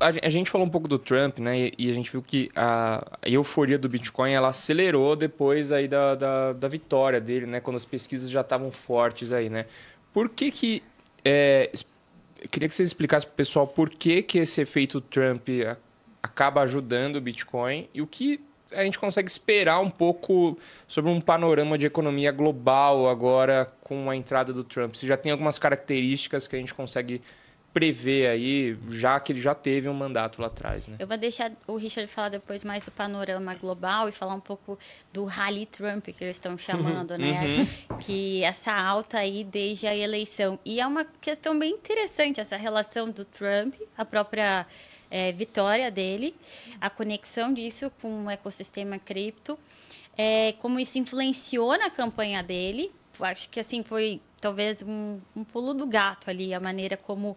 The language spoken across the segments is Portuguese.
A gente falou um pouco do Trump, né? E a gente viu que a euforia do Bitcoin ela acelerou depois aí da vitória dele, né? Quando as pesquisas já estavam fortes aí, né? Por que eu queria que vocês explicassem para o pessoal por que esse efeito Trump acaba ajudando o Bitcoin e o que a gente consegue esperar um pouco sobre um panorama de economia global agora com a entrada do Trump. Se já tem algumas características que a gente consegue prever aí, já que ele já teve um mandato lá atrás, né? Eu vou deixar o Richard falar depois mais do panorama global e falar um pouco do Rally Trump, que eles estão chamando, né? Que essa alta aí desde a eleição. E é uma questão bem interessante essa relação do Trump, a própria vitória dele, a conexão disso com o ecossistema cripto, como isso influenciou na campanha dele. Acho que assim foi talvez um pulo do gato ali, a maneira como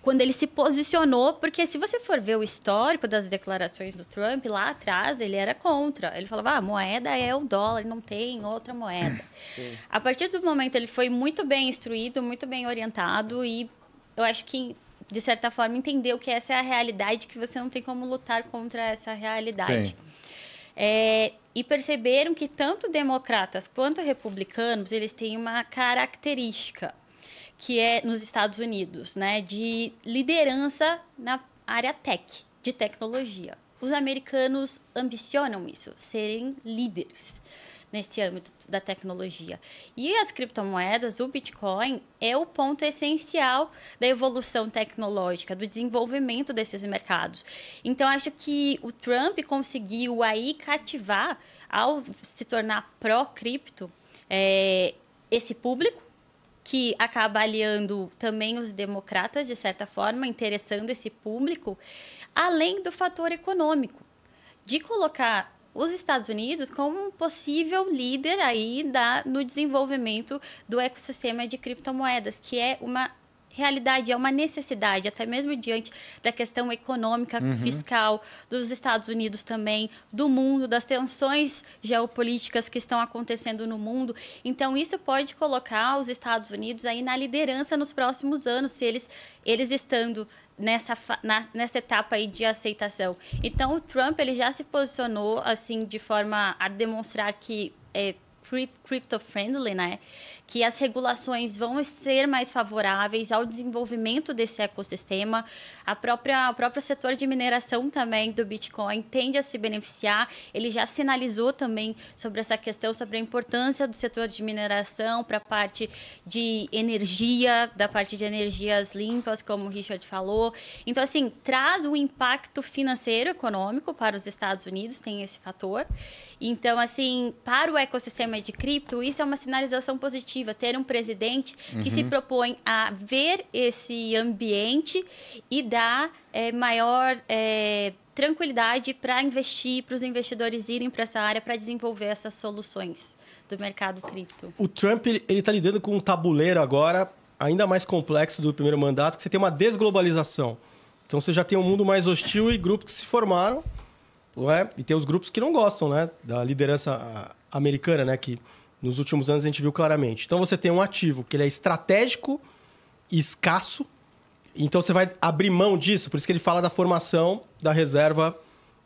quando ele se posicionou, porque se você for ver o histórico das declarações do Trump, lá atrás ele era contra. Ele falava, a moeda é o dólar, não tem outra moeda. Sim. A partir do momento ele foi muito bem instruído, muito bem orientado e eu acho que, de certa forma, entendeu que essa é a realidade, que você não tem como lutar contra essa realidade. E perceberam que tanto democratas quanto republicanos, eles têm uma característica, que é nos Estados Unidos, né, de liderança na área tech, de tecnologia. Os americanos ambicionam isso, serem líderes nesse âmbito da tecnologia. E as criptomoedas, o Bitcoin, é o ponto essencial da evolução tecnológica, do desenvolvimento desses mercados. Então, acho que o Trump conseguiu aí cativar, ao se tornar pró-cripto, esse público, que acaba aliando também os democratas, de certa forma, interessando esse público, além do fator econômico, de colocar os Estados Unidos como um possível líder aí no desenvolvimento do ecossistema de criptomoedas, que é uma realidade, é uma necessidade, até mesmo diante da questão econômica, fiscal dos Estados Unidos também, do mundo, das tensões geopolíticas que estão acontecendo no mundo. Então, isso pode colocar os Estados Unidos aí na liderança nos próximos anos, se eles estando nessa etapa aí de aceitação. Então, o Trump ele já se posicionou assim de forma a demonstrar que é crypto-friendly, né? Que as regulações vão ser mais favoráveis ao desenvolvimento desse ecossistema. O próprio setor de mineração também do Bitcoin tende a se beneficiar. Ele já sinalizou também sobre essa questão, sobre a importância do setor de mineração para a parte de energia, da parte de energias limpas, como o Richard falou. Então, assim, traz um impacto financeiro, econômico para os Estados Unidos, tem esse fator. Então, assim, para o ecossistema de cripto, isso é uma sinalização positiva, ter um presidente que se propõe a ver esse ambiente e dar maior tranquilidade para investir, para os investidores irem para essa área para desenvolver essas soluções do mercado cripto. O Trump ele está lidando com um tabuleiro agora ainda mais complexo do primeiro mandato, que você tem uma desglobalização. Então você já tem um mundo mais hostil e grupos que se formaram, não é? E tem os grupos que não gostam, né, da liderança americana, né, que nos últimos anos a gente viu claramente. Então você tem um ativo que ele é estratégico e escasso, então você vai abrir mão disso, por isso que ele fala da formação da reserva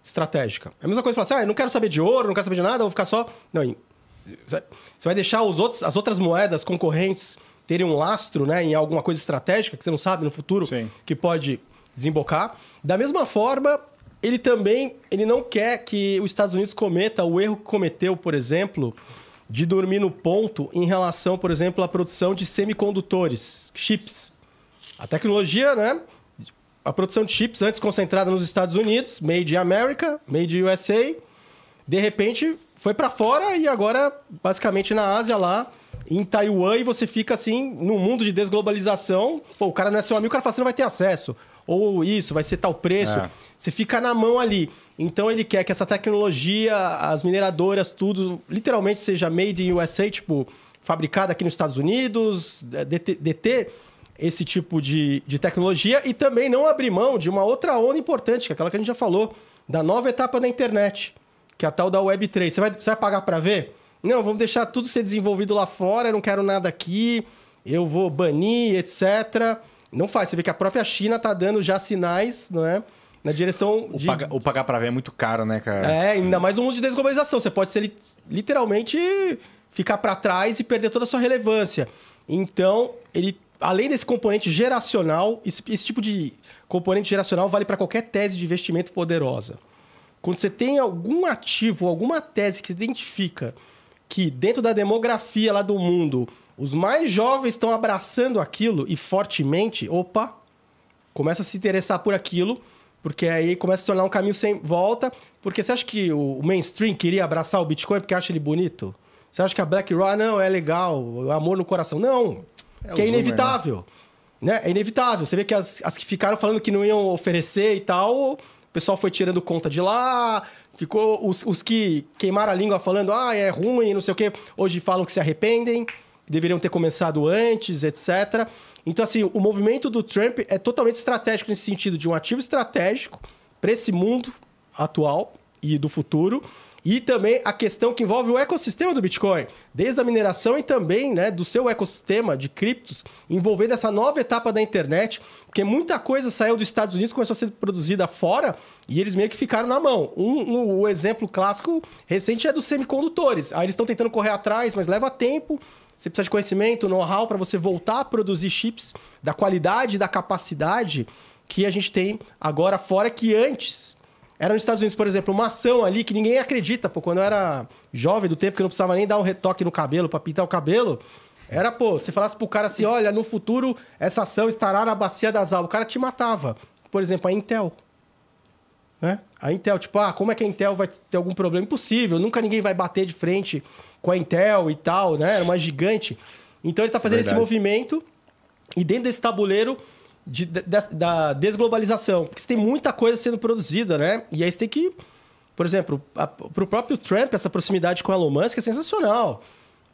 estratégica. É a mesma coisa que falar assim, eu não quero saber de ouro, não quero saber de nada, eu vou ficar só... Não, você vai deixar as outras moedas concorrentes terem um lastro, né, em alguma coisa estratégica que você não sabe no futuro, sim, que pode desembocar. Da mesma forma, ele não quer que os Estados Unidos cometa o erro que cometeu, por exemplo, de dormir no ponto em relação, por exemplo, à produção de semicondutores, chips. A tecnologia, né? A produção de chips antes concentrada nos Estados Unidos, made in America, made in USA, de repente foi para fora e agora basicamente na Ásia lá, em Taiwan, e você fica assim, num mundo de desglobalização, pô, o cara não é seu amigo, o cara fala, você não vai ter acesso, ou isso, vai ser tal preço, você fica na mão ali. Então ele quer que essa tecnologia, as mineradoras, tudo, literalmente seja made in USA, tipo, fabricada aqui nos Estados Unidos, deter esse tipo de tecnologia e também não abrir mão de uma outra onda importante, que é aquela que a gente já falou, da nova etapa da internet, que é a tal da Web3. Você vai pagar para ver? Não, vamos deixar tudo ser desenvolvido lá fora, eu não quero nada aqui, eu vou banir, etc. Não faz. Você vê que a própria China está dando já sinais, não é? Na direção de... O pagar para ver é muito caro, né, cara? Ainda mais no mundo de desglobalização. Você pode ser literalmente ficar para trás e perder toda a sua relevância. Então, ele, além desse componente geracional, esse tipo de componente geracional vale para qualquer tese de investimento poderosa. Quando você tem algum ativo, alguma tese que se identifica que dentro da demografia lá do mundo, os mais jovens estão abraçando aquilo e fortemente, opa, começa a se interessar por aquilo, porque aí começa a se tornar um caminho sem volta. Porque você acha que o mainstream queria abraçar o Bitcoin porque acha ele bonito? Você acha que a BlackRock, não, é legal, amor no coração? Não, que é inevitável. Né? É inevitável. Você vê que as que ficaram falando que não iam oferecer e tal, o pessoal foi tirando conta de lá, ficou os que queimaram a língua falando, é ruim, não sei o quê, hoje falam que se arrependem, deveriam ter começado antes, etc. Então, assim, o movimento do Trump é totalmente estratégico nesse sentido de um ativo estratégico para esse mundo atual e do futuro. E também a questão que envolve o ecossistema do Bitcoin, desde a mineração e também, né, do seu ecossistema de criptos, envolvendo essa nova etapa da internet, porque muita coisa saiu dos Estados Unidos, começou a ser produzida fora, e eles meio que ficaram na mão. O exemplo clássico recente é dos semicondutores. Aí eles estão tentando correr atrás, mas leva tempo. Você precisa de conhecimento, know-how para você voltar a produzir chips da qualidade e da capacidade que a gente tem agora fora, que antes... Era nos Estados Unidos, por exemplo, uma ação ali que ninguém acredita, pô. Quando eu era jovem do tempo, que não precisava nem dar um retoque no cabelo para pintar o cabelo, era, pô, você falasse pro cara assim, olha, no futuro essa ação estará na bacia das almas. O cara te matava. Por exemplo, a Intel. Né? A Intel, tipo, como é que a Intel vai ter algum problema? Impossível, nunca ninguém vai bater de frente com a Intel e tal, né? Era uma gigante. Então ele tá fazendo esse movimento e dentro desse tabuleiro... da desglobalização, porque você tem muita coisa sendo produzida, né? E aí você tem que, por exemplo, pro próprio Trump, essa proximidade com o Elon Musk é sensacional.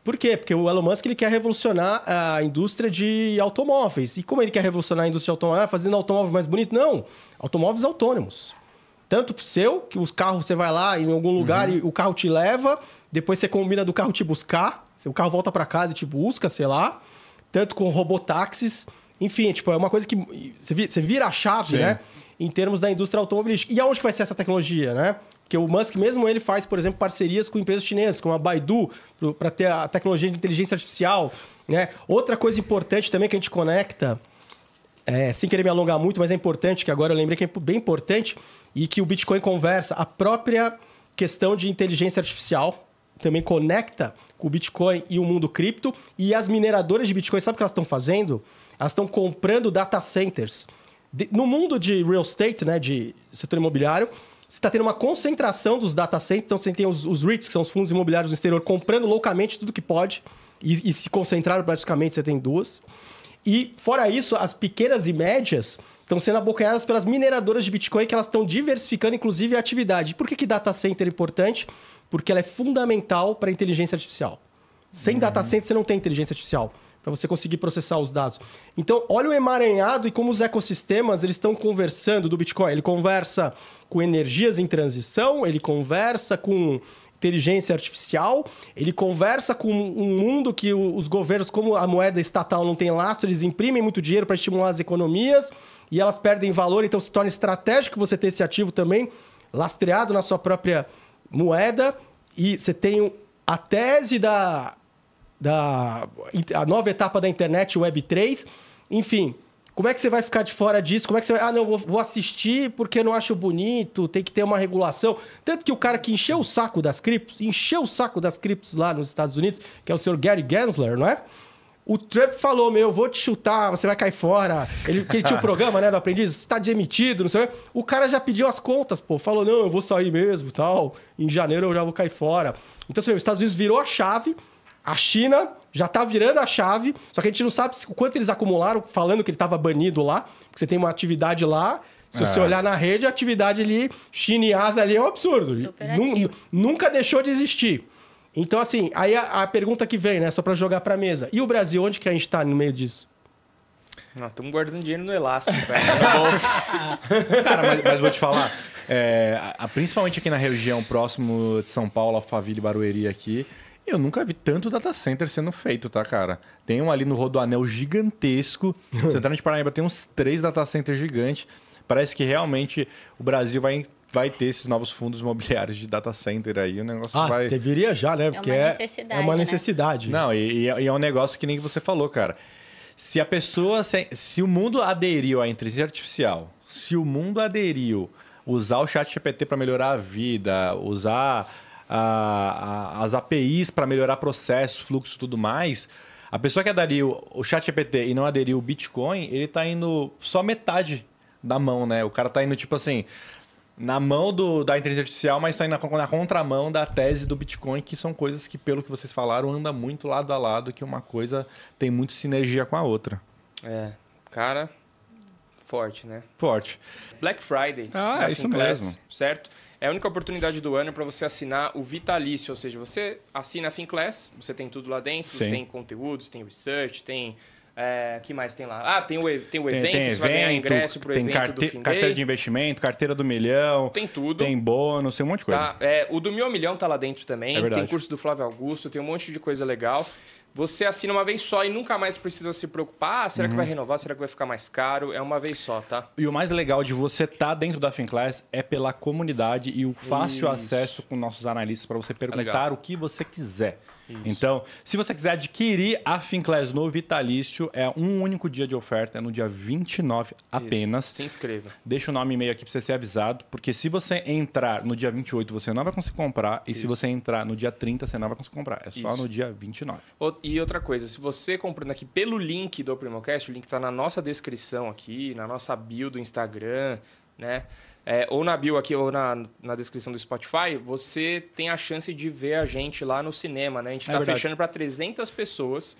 Por quê? Porque o Elon Musk ele quer revolucionar a indústria de automóveis. E como ele quer revolucionar a indústria de automóveis? Fazendo automóvel mais bonito? Não. Automóveis autônomos. Tanto pro seu, que os carros você vai lá em algum lugar e o carro te leva, depois você combina do carro te buscar, o carro volta para casa e te busca, sei lá. Tanto com robotáxis. Enfim, tipo, é uma coisa que você vira a chave, Sim. né? Em termos da indústria automobilística. E aonde que vai ser essa tecnologia, né? Porque o Musk mesmo, ele faz, por exemplo, parcerias com empresas chinesas, como a Baidu, para ter a tecnologia de inteligência artificial, né? Outra coisa importante também que a gente conecta, sem querer me alongar muito, mas é importante, que agora eu lembrei que é bem importante, e que o Bitcoin conversa, a própria questão de inteligência artificial também conecta com o Bitcoin e o mundo cripto, e as mineradoras de Bitcoin, sabe o que elas estão fazendo? Elas estão comprando data centers. No mundo de real estate, né, de setor imobiliário, você está tendo uma concentração dos data centers. Então, você tem os REITs, que são os fundos imobiliários do exterior, comprando loucamente tudo que pode. E se concentraram praticamente, você tem duas. E, fora isso, as pequenas e médias estão sendo abocanhadas pelas mineradoras de Bitcoin, que elas estão diversificando, inclusive, a atividade. E por que data center é importante? Porque ela é fundamental para a inteligência artificial. Sem data center, você não tem inteligência artificial, para você conseguir processar os dados. Então, olha o emaranhado e como os ecossistemas eles estão conversando do Bitcoin. Ele conversa com energias em transição, ele conversa com inteligência artificial, ele conversa com um mundo que os governos, como a moeda estatal não tem lastro, eles imprimem muito dinheiro para estimular as economias e elas perdem valor, então se torna estratégico você ter esse ativo também lastreado na sua própria moeda. E você tem a tese a nova etapa da internet, Web 3. Enfim, como é que você vai ficar de fora disso? Como é que você vai... não, vou assistir porque eu não acho bonito, tem que ter uma regulação. Tanto que o cara que encheu o saco das criptos lá nos Estados Unidos, que é o senhor Gary Gensler, não é? O Trump falou, eu vou te chutar, você vai cair fora. Ele tinha um programa, né, do aprendiz, você tá demitido, não sei o quê. O cara já pediu as contas, pô. Falou, não, eu vou sair mesmo, tal. Em janeiro eu já vou cair fora. Então, assim, os Estados Unidos virou a chave. A China já está virando a chave, só que a gente não sabe o quanto eles acumularam, falando que ele estava banido lá, porque você tem uma atividade lá, se você olhar na rede, a atividade ali, China e Ásia ali é um absurdo. Nunca deixou de existir. Então, assim, aí a pergunta que vem, né, só para jogar para a mesa. E o Brasil, onde que a gente está no meio disso? Nós estamos guardando dinheiro no elástico, velho. Cara, mas vou te falar, principalmente aqui na região próximo de São Paulo, Alphaville e Barueri aqui, Eu nunca vi tanto data center sendo feito, tá, cara? Tem um ali no Rodoanel gigantesco. Santana de Parnaíba tem uns 3 data centers gigantes. Parece que realmente o Brasil vai ter esses novos fundos imobiliários de data center aí. O negócio vai... deveria já, né? Porque é uma necessidade. Não, e é um negócio que nem você falou, cara. Se a pessoa... Se o mundo aderiu à inteligência artificial, se o mundo aderiu usar o ChatGPT para melhorar a vida, usar as APIs para melhorar processos, fluxos e tudo mais, a pessoa que aderiu o ChatGPT e não aderiu o Bitcoin, ele tá indo só metade da mão, né? O cara tá indo, tipo assim, na mão da inteligência artificial, mas tá indo na contramão da tese do Bitcoin, que são coisas que, pelo que vocês falaram, anda muito lado a lado, que uma coisa tem muito sinergia com a outra. Cara, forte, né? Forte. Black Friday. É isso mesmo. Certo? É a única oportunidade do ano para você assinar o Vitalício, ou seja, você assina a Finclass, você tem tudo lá dentro, Sim. tem conteúdos, tem research, tem... que mais tem lá? Tem o evento, você vai ganhar ingresso pro evento do Fin carteira Day. de investimento, carteira do milhão. Tem tudo. Tem bônus, tem um monte de coisa. Tá? O do Mil Milhão tá lá dentro também. É verdade. Tem curso do Flávio Augusto, tem um monte de coisa legal. Você assina uma vez só e nunca mais precisa se preocupar. Será que vai renovar? Será que vai ficar mais caro? É uma vez só, tá? E o mais legal de você estar dentro da Finclass é pela comunidade e o fácil acesso com nossos analistas para você perguntar o que você quiser. Isso. Então, se você quiser adquirir a Finclass no Vitalício, é um único dia de oferta, é no dia 29 apenas. Se inscreva. Deixa o nome e e-mail aqui para você ser avisado, porque se você entrar no dia 28, você não vai conseguir comprar, e se você entrar no dia 30, você não vai conseguir comprar. É só no dia 29. E outra coisa, se você comprando aqui pelo link do Primocast, o link está na nossa descrição aqui, na nossa bio do Instagram, né? Ou na bio aqui, ou na descrição do Spotify, você tem a chance de ver a gente lá no cinema, né? A gente está fechando para 300 pessoas,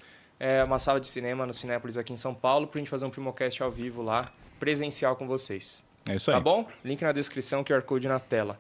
uma sala de cinema no Cinépolis aqui em São Paulo, para a gente fazer um Primocast ao vivo lá, presencial com vocês. É isso aí. Tá bom? Link na descrição, QR Code na tela.